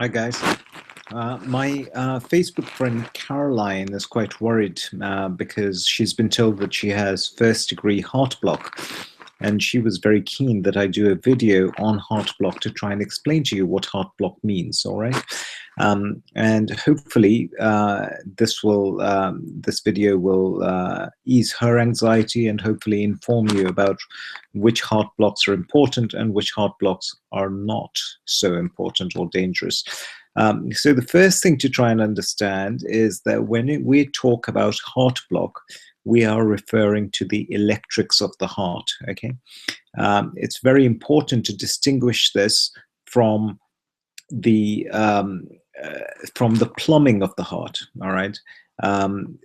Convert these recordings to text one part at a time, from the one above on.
Hi guys. My Facebook friend Caroline is quite worried because she's been told that she has first-degree heart block, and she was very keen that I do a video on heart block to try and explain to you what heart block means. All right, and hopefully this video will ease her anxiety and hopefully inform you about which heart blocks are important and which heart blocks are not so important or dangerous. So the first thing to try and understand is that when we talk about heart block, we are referring to the electrics of the heart. Okay, it's very important to distinguish this from the plumbing of the heart. All right.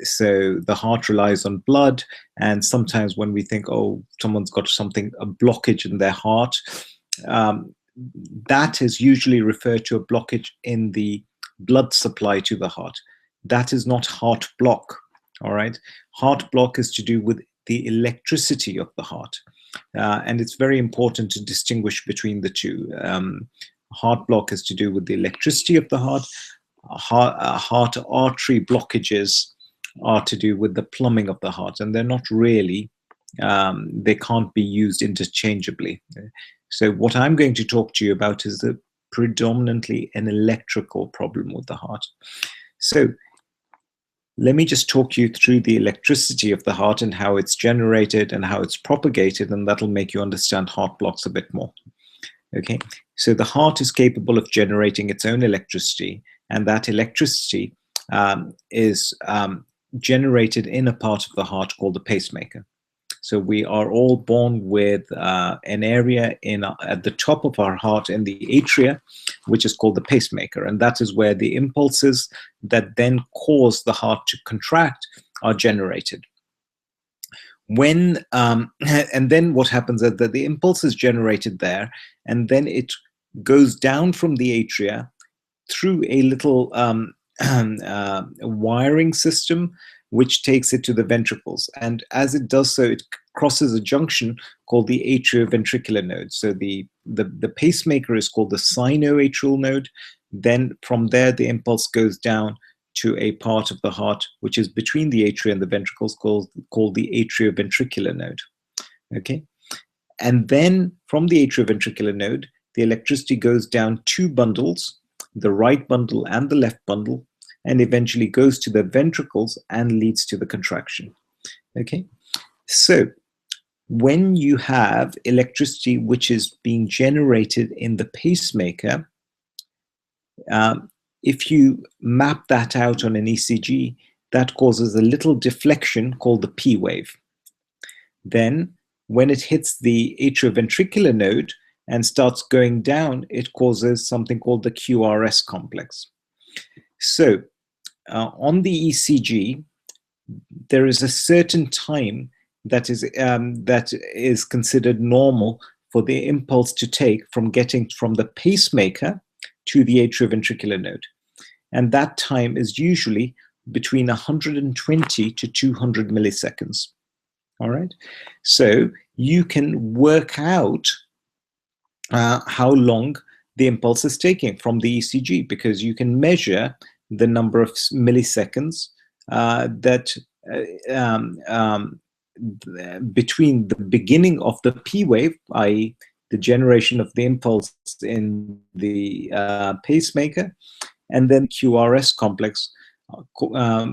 So the heart relies on blood, and sometimes when we think, oh, someone's got a blockage in their heart, that is usually referred to a blockage in the blood supply to the heart. That is not heart block. All right. Heart block is to do with the electricity of the heart. And it's very important to distinguish between the two. Heart block is to do with the electricity of the heart. Heart artery blockages are to do with the plumbing of the heart, and they're not really, they can't be used interchangeably. So what I'm going to talk to you about is predominantly an electrical problem with the heart. So let me just talk you through the electricity of the heart and how it's generated and how it's propagated, and that'll make you understand heart blocks a bit more. Okay, so the heart is capable of generating its own electricity, and that electricity is generated in a part of the heart called the pacemaker. So we are all born with an area at the top of our heart in the atria, which is called the pacemaker, and that is where the impulses that then cause the heart to contract are generated. And then what happens is that the impulse is generated there, and then it goes down from the atria through a little wiring system which takes it to the ventricles, and as it does so, it crosses a junction called the Atrioventricular Node. So the pacemaker is called the sinoatrial node. Then from there, the impulse goes down to a part of the heart which is between the atria and the ventricles called the Atrioventricular Node. Okay, and then from the Atrioventricular Node, the electricity goes down two bundles, the right bundle and the left bundle, and eventually goes to the ventricles and leads to the contraction. Okay, so when you have electricity which is being generated in the pacemaker, if you map that out on an ECG, that causes a little deflection called the P wave. Then when it hits the atrioventricular node and starts going down, it causes something called the QRS complex. So on the ECG, there is a certain time that is considered normal for the impulse to take from getting from the pacemaker to the atrioventricular node. And that time is usually between 120 to 200 milliseconds. All right. So you can work out how long the impulse is taking from the ECG, because you can measure the number of milliseconds between the beginning of the P wave, i.e. the generation of the impulse in the pacemaker, and then QRS complex,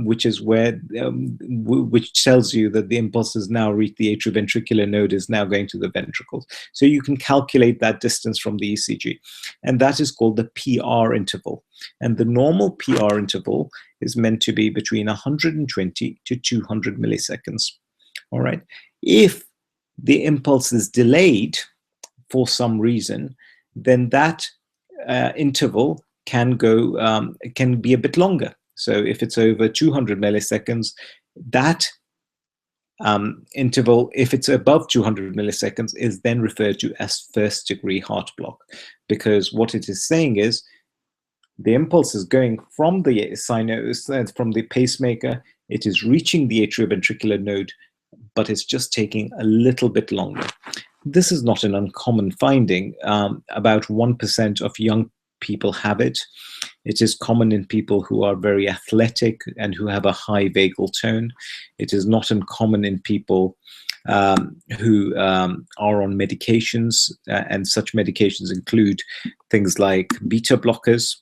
which is where which tells you that the impulse has now reached the atrioventricular node, is now going to the ventricles. So you can calculate that distance from the ECG, and that is called the PR interval. And the normal PR interval is meant to be between 120 to 200 milliseconds. All right. If the impulse is delayed for some reason, then that interval can be a bit longer. So if it's over 200 milliseconds, that interval, if it's above 200 milliseconds, is then referred to as first-degree heart block, because what it is saying is the impulse is going from the pacemaker, it is reaching the atrioventricular node, but it's just taking a little bit longer. This is not an uncommon finding. About 1% of young people have it. It is common in people who are very athletic and who have a high vagal tone. It is not uncommon in people who are on medications, and such medications include things like beta blockers,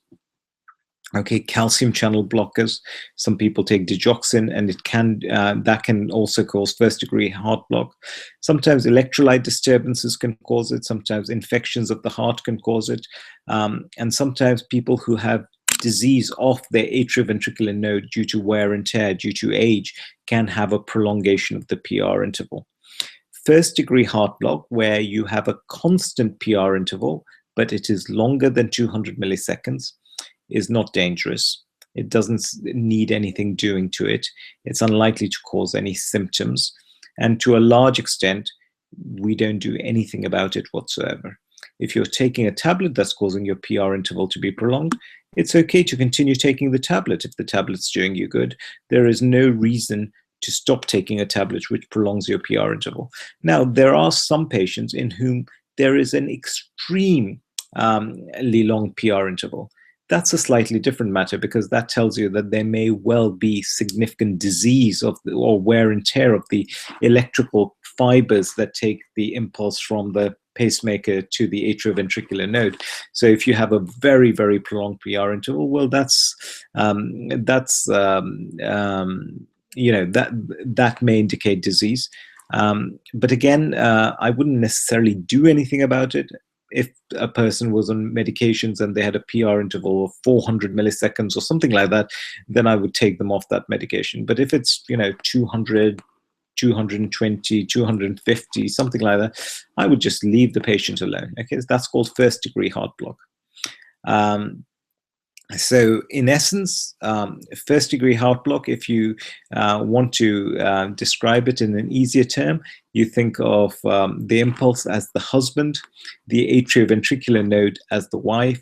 okay, calcium channel blockers. Some people take digoxin, and it can that can also cause first-degree heart block. Sometimes electrolyte disturbances can cause it. Sometimes infections of the heart can cause it, and sometimes people who have disease of their atrioventricular node due to wear and tear, due to age, can have a prolongation of the PR interval. First-degree heart block, where you have a constant PR interval, but it is longer than 200 milliseconds, is not dangerous. It doesn't need anything doing to it. It's unlikely to cause any symptoms. And to a large extent, we don't do anything about it whatsoever. If you're taking a tablet that's causing your PR interval to be prolonged, it's okay to continue taking the tablet if the tablet's doing you good. There is no reason to stop taking a tablet which prolongs your PR interval. Now, there are some patients in whom there is an extremely long PR interval. That's a slightly different matter, because that tells you that there may well be significant disease of or wear and tear of the electrical fibers that take the impulse from the pacemaker to the atrioventricular node. So if you have a very, very prolonged PR interval, well, that may indicate disease. But again, I wouldn't necessarily do anything about it. If a person was on medications and they had a PR interval of 400 milliseconds or something like that, then I would take them off that medication. But if it's 200, 220, 250, something like that, I would just leave the patient alone. Okay, so that's called first-degree heart block. So in essence, first-degree heart block, if you want to describe it in an easier term, you think of the impulse as the husband, the atrioventricular node as the wife,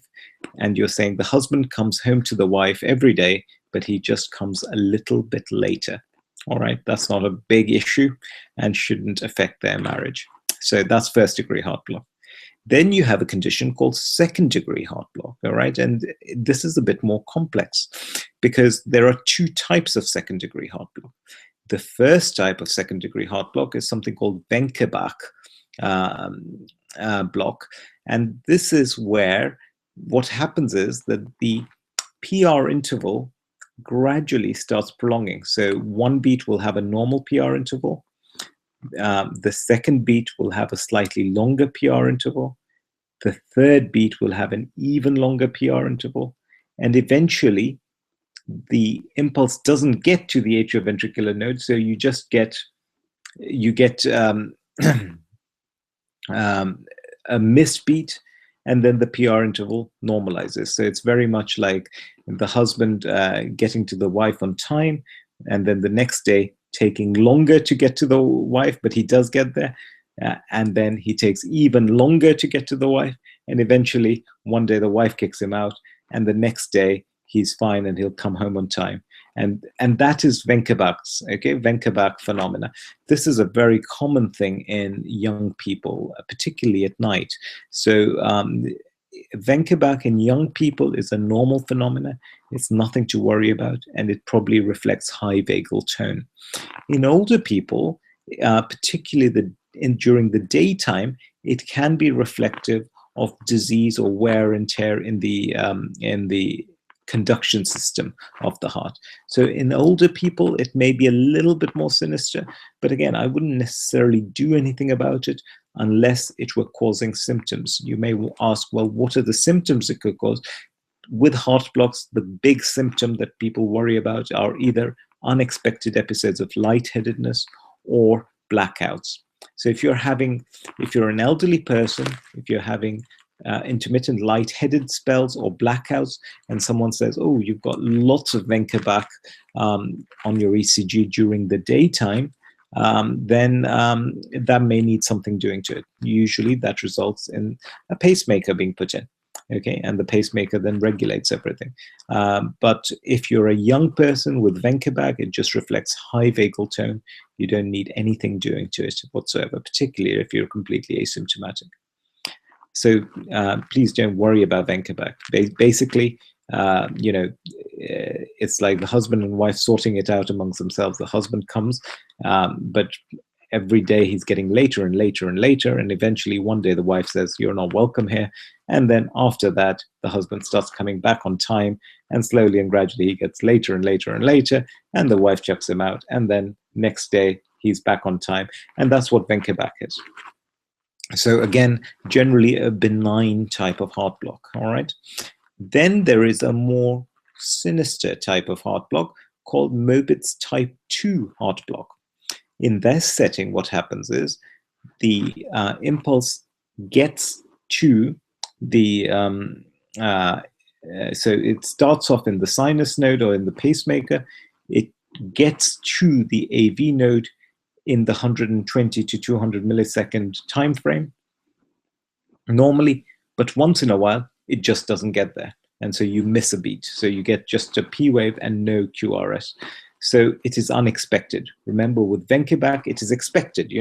and you're saying the husband comes home to the wife every day, but he just comes a little bit later. All right, that's not a big issue and shouldn't affect their marriage. So that's first-degree heart block. Then you have a condition called second-degree heart block, all right? And this is a bit more complex because there are two types of second-degree heart block. The first type of second-degree heart block is something called Wenckebach block. And this is where what happens is that the PR interval gradually starts prolonging. So one beat will have a normal PR interval. The second beat will have a slightly longer PR interval. The third beat will have an even longer PR interval. And eventually, the impulse doesn't get to the atrioventricular node, so you just get a missed beat, and then the PR interval normalizes. So it's very much like the husband getting to the wife on time, and then the next day taking longer to get to the wife, but he does get there. And then he takes even longer to get to the wife. And eventually, one day the wife kicks him out, and the next day he's fine and he'll come home on time. And that is Wenckebach's, okay, Wenckebach phenomena. This is a very common thing in young people, particularly at night. So Wenckebach in young people is a normal phenomena. It's nothing to worry about, and it probably reflects high vagal tone. In older people, particularly during the daytime, it can be reflective of disease or wear and tear in the conduction system of the heart. So in older people, it may be a little bit more sinister, but again, I wouldn't necessarily do anything about it unless it were causing symptoms. You may ask, well, what are the symptoms it could cause? With heart blocks, the big symptom that people worry about are either unexpected episodes of lightheadedness or blackouts. So if you're an elderly person, if you're having intermittent lightheaded spells or blackouts, and someone says, oh, you've got lots of Wenckebach on your ECG during the daytime, then that may need something doing to it. Usually that results in a pacemaker being put in. Okay, and the pacemaker then regulates everything. But if you're a young person with Wenckebach, it just reflects high vagal tone. You don't need anything doing to it whatsoever, particularly if you're completely asymptomatic. So please don't worry about Venkaback. Basically, it's like the husband and wife sorting it out amongst themselves. The husband comes, but every day he's getting later and later and later, and eventually one day the wife says, "You're not welcome here." And then after that, the husband starts coming back on time, and slowly and gradually he gets later and later and later, and the wife chucks him out, and then next day he's back on time. And that's what Venkaback is. So again, generally a benign type of heart block, all right? Then there is a more sinister type of heart block called Mobitz type 2 heart block. In this setting, what happens is the impulse gets to the, so it starts off in the sinus node or in the pacemaker. It gets to the AV node in the 120 to 200 millisecond time frame normally, but once in a while, it just doesn't get there. And so you miss a beat. So you get just a P wave and no QRS. So it is unexpected. Remember, with Venkaback, it is expected.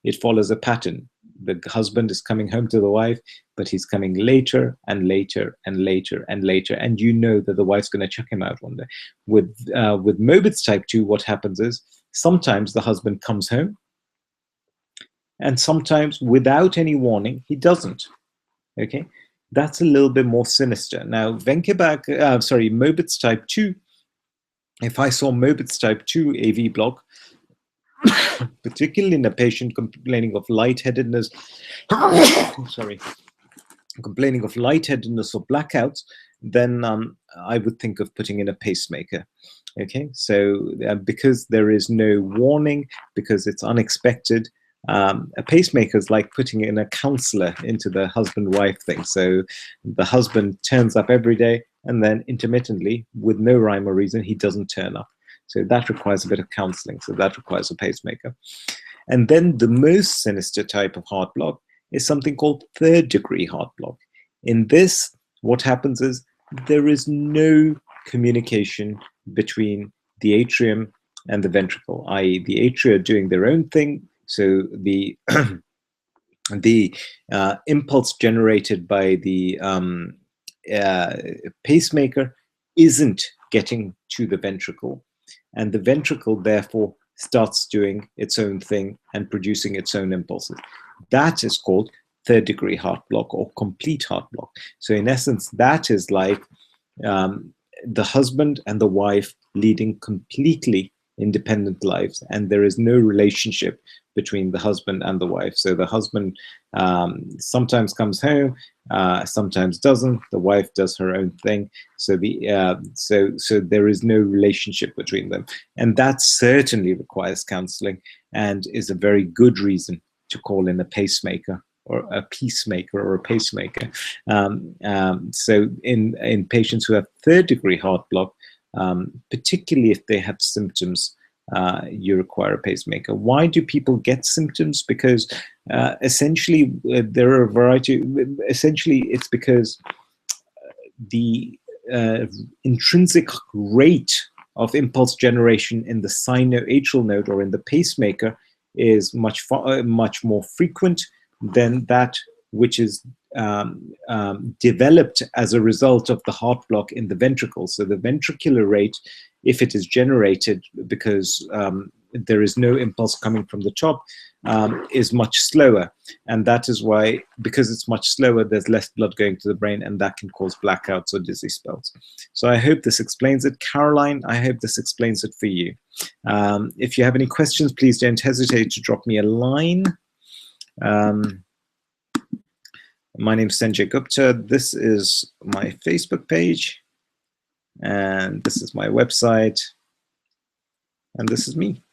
It follows a pattern. The husband is coming home to the wife, but he's coming later and later and later and later. And you know that the wife's going to chuck him out one day. With Mobitz type 2, what happens is sometimes the husband comes home, and sometimes without any warning, he doesn't. Okay, that's a little bit more sinister. Now, Mobitz type 2, if I saw Mobitz type 2 AV block, particularly in a patient complaining of lightheadedness, complaining of lightheadedness or blackouts, then I would think of putting in a pacemaker. Okay, so because there is no warning, because it's unexpected, a pacemaker is like putting in a counselor into the husband-wife thing. So the husband turns up every day, and then intermittently, with no rhyme or reason, he doesn't turn up. So that requires a bit of counseling. So that requires a pacemaker. And then the most sinister type of heart block is something called third-degree heart block. In this, what happens is there is no communication between the atrium and the ventricle, i.e. the atria are doing their own thing. So the impulse generated by the pacemaker isn't getting to the ventricle, and the ventricle therefore starts doing its own thing and producing its own impulses. That is called third-degree heart block or complete heart block. So in essence, that is like the husband and the wife leading completely independent lives, and there is no relationship between the husband and the wife. So the husband sometimes comes home, sometimes doesn't. The wife does her own thing. So so there is no relationship between them, and that certainly requires counseling and is a very good reason to call in a pacemaker or a peacemaker or a pacemaker. So in patients who have third-degree heart block, particularly if they have symptoms, you require a pacemaker. Why do people get symptoms? Because essentially there are a variety. Essentially, it's because the intrinsic rate of impulse generation in the sinoatrial node or in the pacemaker is much more frequent than that which is developed as a result of the heart block in the ventricle. So the ventricular rate, if it is generated because there is no impulse coming from the top, is much slower. And that is why, because it's much slower, there's less blood going to the brain, and that can cause blackouts or dizzy spells. So I hope this explains it. Caroline, I hope this explains it for you. If you have any questions, please don't hesitate to drop me a line. My name is Sanjay Gupta. This is my Facebook page, and this is my website, and this is me.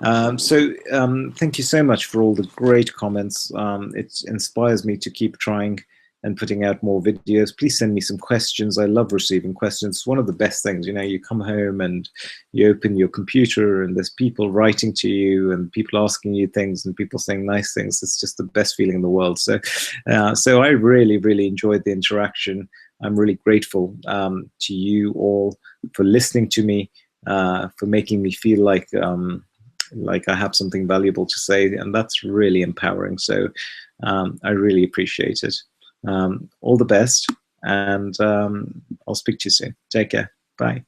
Thank you so much for all the great comments. It inspires me to keep trying and putting out more videos. Please send me some questions. I love receiving questions. It's one of the best things. You know, you come home and you open your computer and there's people writing to you and people asking you things and people saying nice things. It's just the best feeling in the world. So I really, really enjoyed the interaction. I'm really grateful to you all for listening to me, for making me feel like I have something valuable to say, and that's really empowering. So I really appreciate it. All the best, and I'll speak to you soon. Take care. Bye.